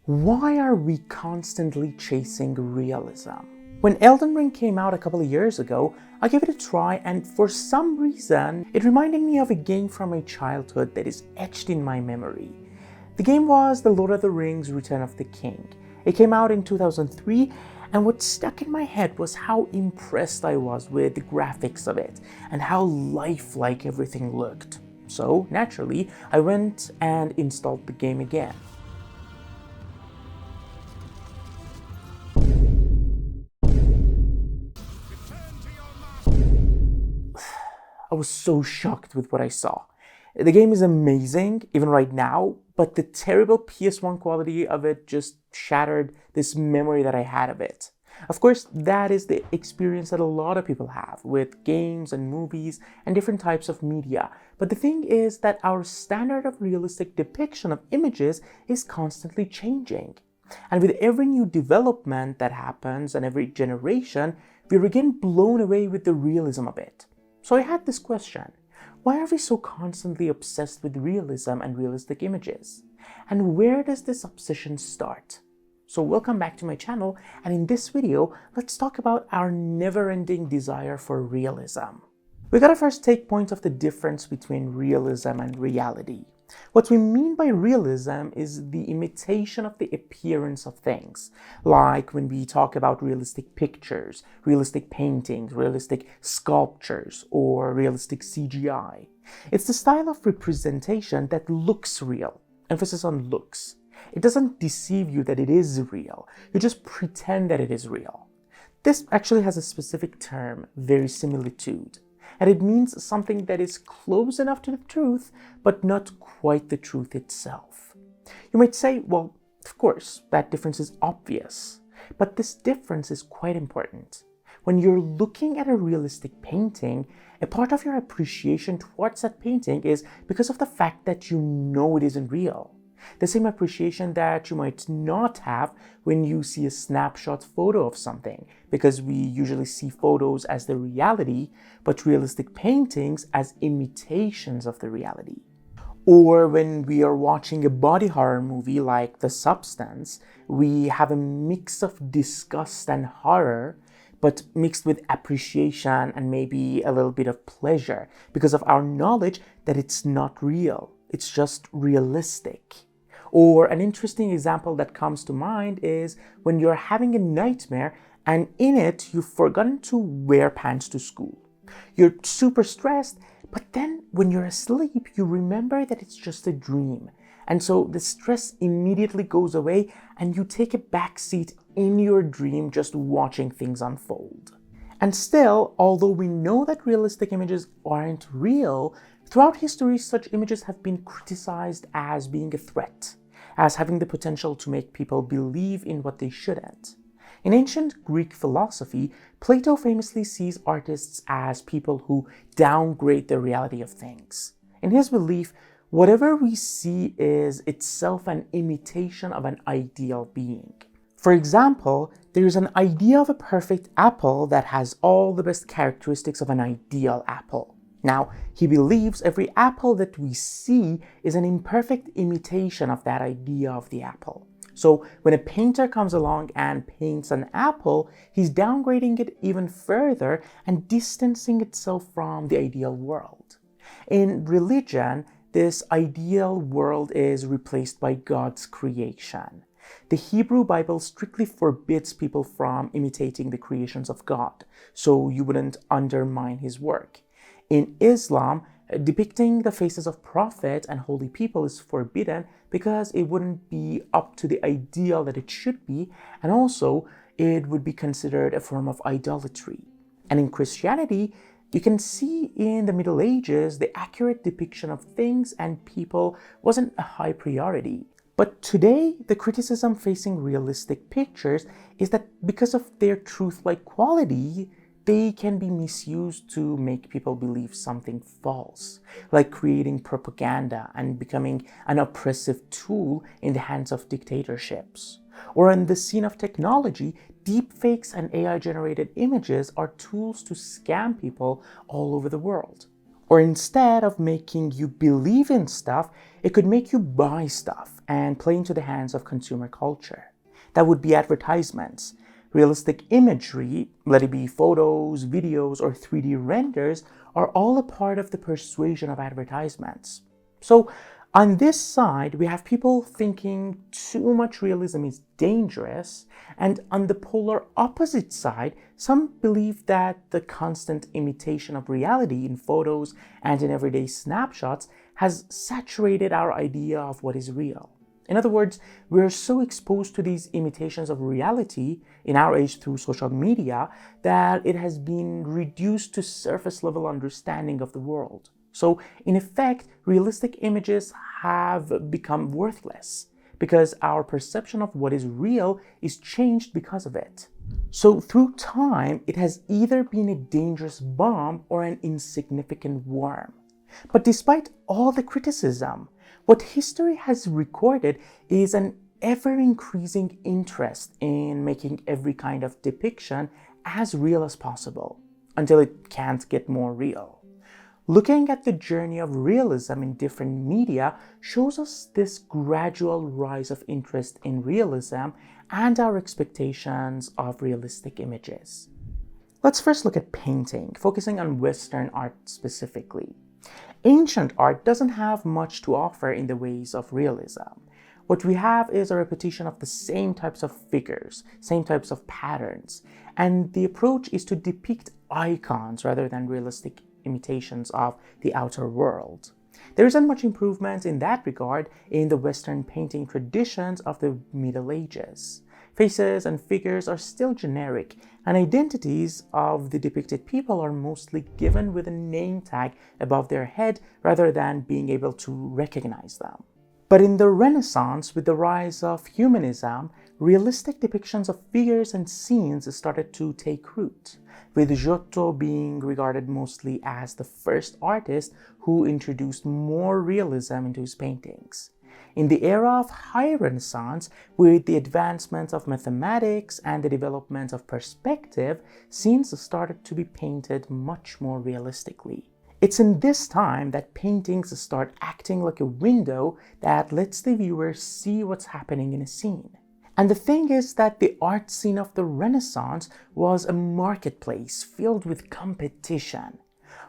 Why are we constantly chasing realism? When Elden Ring came out a couple of years ago, I gave it a try, and for some reason, it reminded me of a game from my childhood that is etched in my memory. The game was The Lord of the Rings: Return of the King. It came out in 2003, and what stuck in my head was how impressed I was with the graphics of it and how lifelike everything looked. So, naturally, I went and installed the game again. I was so shocked with what I saw. The game is amazing, even right now, but the terrible PS1 quality of it just shattered this memory that I had of it. Of course, that is the experience that a lot of people have with games and movies and different types of media. But the thing is that our standard of realistic depiction of images is constantly changing. And with every new development that happens and every generation, we're again blown away with the realism of it. So I had this question: why are we so constantly obsessed with realism and realistic images? And where does this obsession start? So welcome back to my channel, and in this video, let's talk about our never-ending desire for realism. We gotta first take point of the difference between realism and reality. What we mean by realism is the imitation of the appearance of things, like when we talk about realistic pictures, realistic paintings, realistic sculptures, or realistic CGI. It's the style of representation that looks real, emphasis on looks. It doesn't deceive you that it is real, you just pretend that it is real. This actually has a specific term, verisimilitude. And it means something that is close enough to the truth, but not quite the truth itself. You might say, well, of course, that difference is obvious. But this difference is quite important. When you're looking at a realistic painting, a part of your appreciation towards that painting is because of the fact that you know it isn't real. The same appreciation that you might not have when you see a snapshot photo of something, because we usually see photos as the reality, but realistic paintings as imitations of the reality. Or when we are watching a body horror movie like The Substance, we have a mix of disgust and horror, but mixed with appreciation and maybe a little bit of pleasure because of our knowledge that it's not real, it's just realistic. Or an interesting example that comes to mind is when you're having a nightmare and in it you've forgotten to wear pants to school. You're super stressed, but then when you're asleep, you remember that it's just a dream. And so the stress immediately goes away and you take a back seat in your dream just watching things unfold. And still, although we know that realistic images aren't real, throughout history, such images have been criticized as being a threat, as having the potential to make people believe in what they shouldn't. In ancient Greek philosophy, Plato famously sees artists as people who downgrade the reality of things. In his belief, whatever we see is itself an imitation of an ideal being. For example, there is an idea of a perfect apple that has all the best characteristics of an ideal apple. Now, he believes every apple that we see is an imperfect imitation of that idea of the apple. So when a painter comes along and paints an apple, he's downgrading it even further and distancing itself from the ideal world. In religion, this ideal world is replaced by God's creation. The Hebrew Bible strictly forbids people from imitating the creations of God, so you wouldn't undermine his work. In Islam, depicting the faces of prophets and holy people is forbidden because it wouldn't be up to the ideal that it should be, and also it would be considered a form of idolatry. And in Christianity, you can see in the Middle Ages the accurate depiction of things and people wasn't a high priority. But today, the criticism facing realistic pictures is that because of their truth-like quality, they can be misused to make people believe something false, like creating propaganda and becoming an oppressive tool in the hands of dictatorships. Or in the scene of technology, deepfakes and AI-generated images are tools to scam people all over the world. Or instead of making you believe in stuff, It could make you buy stuff and play into the hands of consumer culture. That would be advertisements. Realistic imagery, let it be photos, videos, or 3D renders, are all a part of the persuasion of advertisements. So on this side, we have people thinking too much realism is dangerous, and on the polar opposite side, some believe that the constant imitation of reality in photos and in everyday snapshots has saturated our idea of what is real. In other words, we're so exposed to these imitations of reality in our age through social media that it has been reduced to surface level understanding of the world. So, in effect, realistic images have become worthless because our perception of what is real is changed because of it. So, through time, it has either been a dangerous bomb or an insignificant worm. But despite all the criticism, what history has recorded is an ever-increasing interest in making every kind of depiction as real as possible, until it can't get more real. Looking at the journey of realism in different media shows us this gradual rise of interest in realism and our expectations of realistic images. Let's first look at painting, focusing on Western art specifically. Ancient art doesn't have much to offer in the ways of realism. What we have is a repetition of the same types of figures, same types of patterns, and the approach is to depict icons rather than realistic imitations of the outer world. There isn't much improvement in that regard in the Western painting traditions of the Middle Ages. Faces and figures are still generic, and identities of the depicted people are mostly given with a name tag above their head rather than being able to recognize them. But in the Renaissance, with the rise of humanism, realistic depictions of figures and scenes started to take root, with Giotto being regarded mostly as the first artist who introduced more realism into his paintings. In the era of High Renaissance, with the advancement of mathematics and the development of perspective, scenes started to be painted much more realistically. It's in this time that paintings start acting like a window that lets the viewer see what's happening in a scene. And the thing is that the art scene of the Renaissance was a marketplace filled with competition.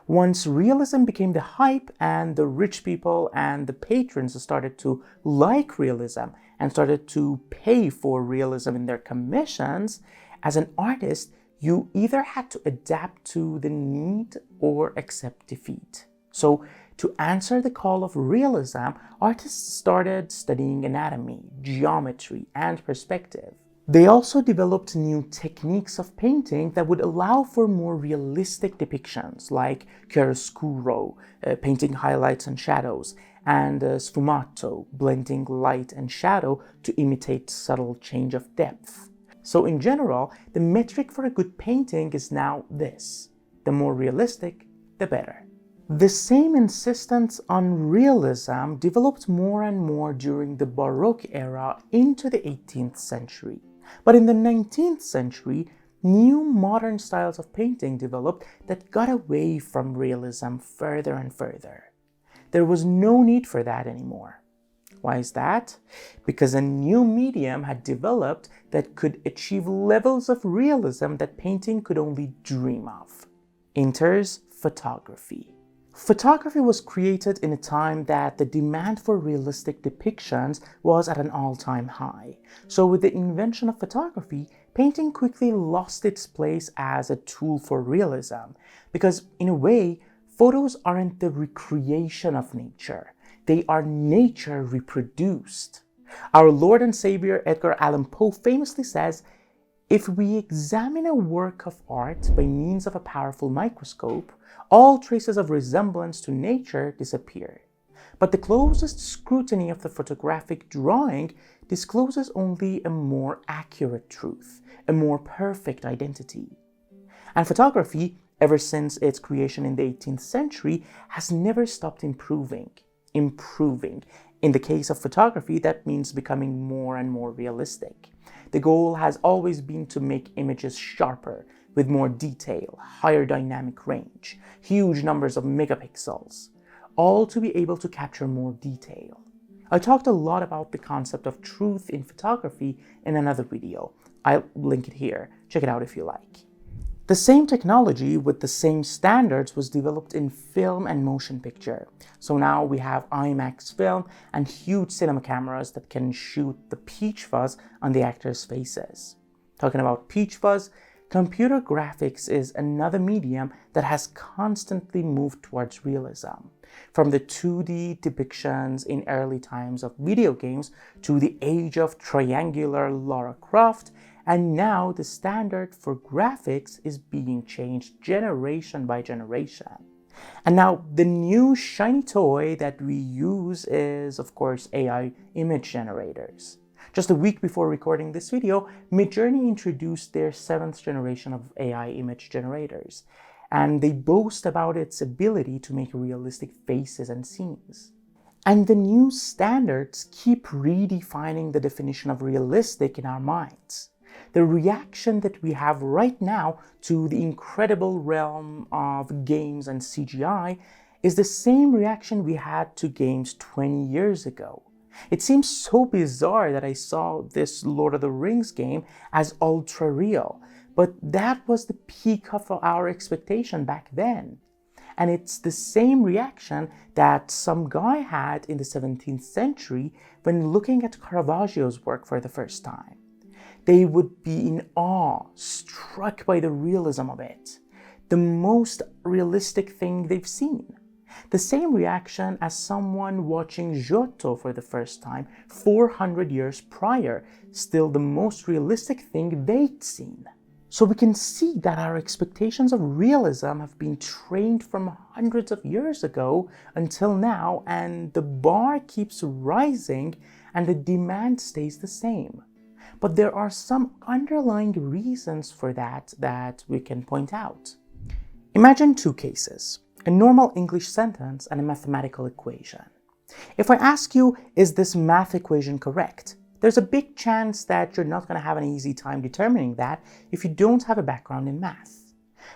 Once realism became the hype and the rich people and the patrons started to like realism and started to pay for realism in their commissions, as an artist, you either had to adapt to the need or accept defeat. So, to answer the call of realism, artists started studying anatomy, geometry, and perspective. They also developed new techniques of painting that would allow for more realistic depictions, like chiaroscuro, painting highlights and shadows, and sfumato, blending light and shadow to imitate subtle change of depth. So in general, the metric for a good painting is now this: the more realistic, the better. The same insistence on realism developed more and more during the Baroque era into the 18th century. But in the 19th century, new modern styles of painting developed that got away from realism further and further. There was no need for that anymore. Why is that? Because a new medium had developed that could achieve levels of realism that painting could only dream of. Enters photography. Photography was created in a time that the demand for realistic depictions was at an all-time high. So with the invention of photography, painting quickly lost its place as a tool for realism, because in a way, photos aren't the recreation of nature. They are nature reproduced. Our Lord and Savior Edgar Allan Poe famously says, "If we examine a work of art by means of a powerful microscope, all traces of resemblance to nature disappear. But the closest scrutiny of the photographic drawing discloses only a more accurate truth, a more perfect identity." And photography, ever since its creation in the 18th century, has never stopped improving. In the case of photography, that means becoming more and more realistic. The goal has always been to make images sharper, with more detail, higher dynamic range, huge numbers of megapixels. all to be able to capture more detail. I talked a lot about the concept of truth in photography in another video. I'll link it here. Check it out if you like. The same technology with the same standards was developed in film and motion picture. So now we have IMAX film and huge cinema cameras that can shoot the peach fuzz on the actors' faces. Talking about peach fuzz, computer graphics is another medium that has constantly moved towards realism. From the 2D depictions in early times of video games to the age of triangular Lara Croft, and now the standard for graphics is being changed generation by generation. And now the new shiny toy that we use is, of course, AI image generators. Just a week before recording this video, Midjourney introduced their 7th generation of AI image generators, and they boast about its ability to make realistic faces and scenes. And the new standards keep redefining the definition of realistic in our minds. The reaction that we have right now to the incredible realm of games and CGI is the same reaction we had to games 20 years ago. It seems so bizarre that I saw this Lord of the Rings game as ultra real, but that was the peak of our expectation back then. And it's the same reaction that some guy had in the 17th century when looking at Caravaggio's work for the first time. They would be in awe, struck by the realism of it, the most realistic thing they've seen. The same reaction as someone watching Giotto for the first time 400 years prior, still the most realistic thing they'd seen. So we can see that our expectations of realism have been trained from hundreds of years ago until now, and the bar keeps rising and the demand stays the same. But there are some underlying reasons for that we can point out. Imagine two cases, a normal English sentence and a mathematical equation. If I ask you, is this math equation correct? There's a big chance that you're not going to have an easy time determining that if you don't have a background in math.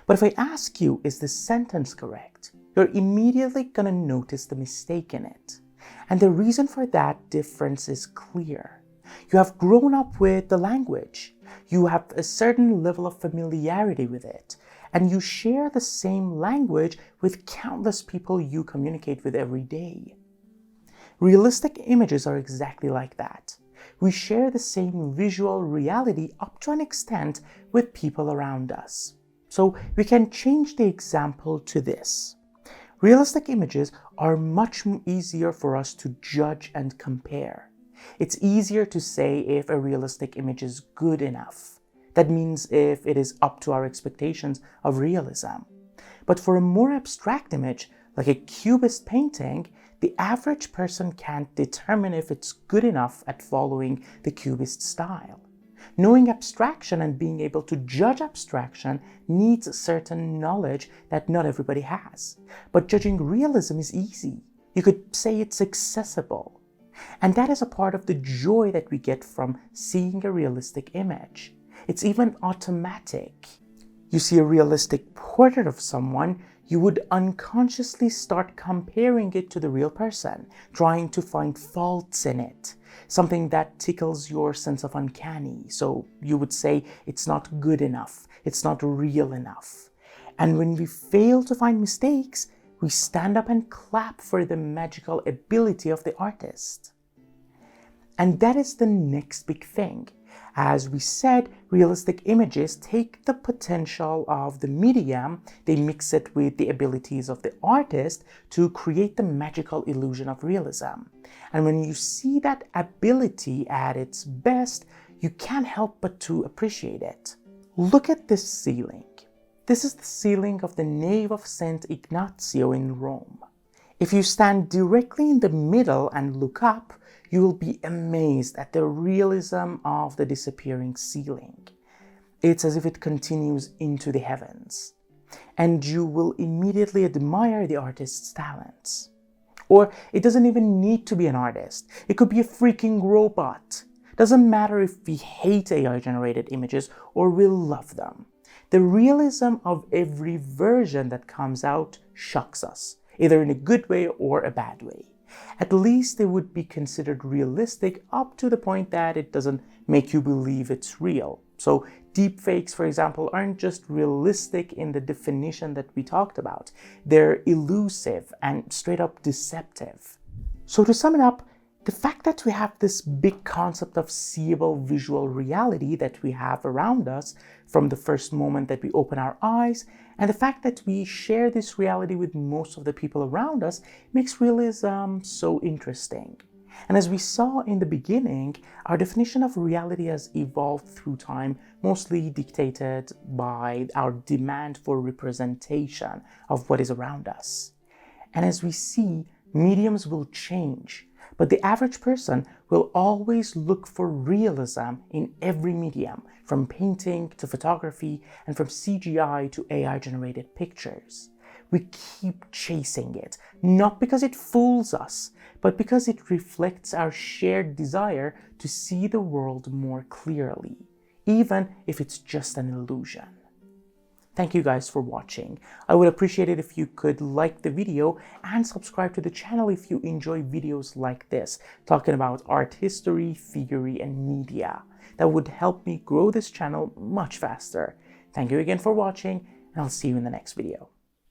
But if I ask you, is this sentence correct? You're immediately going to notice the mistake in it. And the reason for that difference is clear. You have grown up with the language. You have a certain level of familiarity with it. And you share the same language with countless people you communicate with every day. Realistic images are exactly like that. We share the same visual reality up to an extent with people around us. So we can change the example to this. Realistic images are much easier for us to judge and compare. It's easier to say if a realistic image is good enough. That means if it is up to our expectations of realism. But for a more abstract image, like a cubist painting, the average person can't determine if it's good enough at following the cubist style. Knowing abstraction and being able to judge abstraction needs a certain knowledge that not everybody has. But judging realism is easy. You could say it's accessible. And that is a part of the joy that we get from seeing a realistic image. It's even automatic. You see a realistic portrait of someone, you would unconsciously start comparing it to the real person, trying to find faults in it, something that tickles your sense of uncanny. So you would say it's not good enough, it's not real enough. And when we fail to find mistakes, we stand up and clap for the magical ability of the artist. And that is the next big thing. As we said, realistic images take the potential of the medium, they mix it with the abilities of the artist to create the magical illusion of realism. And when you see that ability at its best, you can't help but to appreciate it. Look at this ceiling. This is the ceiling of the nave of St. Ignazio in Rome. If you stand directly in the middle and look up, you will be amazed at the realism of the disappearing ceiling. It's as if it continues into the heavens. And you will immediately admire the artist's talents. Or it doesn't even need to be an artist. It could be a freaking robot. Doesn't matter if we hate AI-generated images or we love them. The realism of every version that comes out shocks us. either in a good way or a bad way. At least they would be considered realistic up to the point that it doesn't make you believe it's real. So deepfakes, for example, aren't just realistic in the definition that we talked about. They're elusive and straight up deceptive. So to sum it up, the fact that we have this big concept of seeable visual reality that we have around us from the first moment that we open our eyes, and the fact that we share this reality with most of the people around us makes realism so interesting. And as we saw in the beginning, our definition of reality has evolved through time, mostly dictated by our demand for representation of what is around us. And as we see, mediums will change, but the average person will always look for realism in every medium, from painting to photography and from CGI to AI-generated pictures. We keep chasing it, not because it fools us, but because it reflects our shared desire to see the world more clearly, even if it's just an illusion. Thank you guys for watching. I would appreciate it if you could like the video and subscribe to the channel if you enjoy videos like this, talking about art history, figure, and media. That would help me grow this channel much faster. Thank you again for watching, and I'll see you in the next video.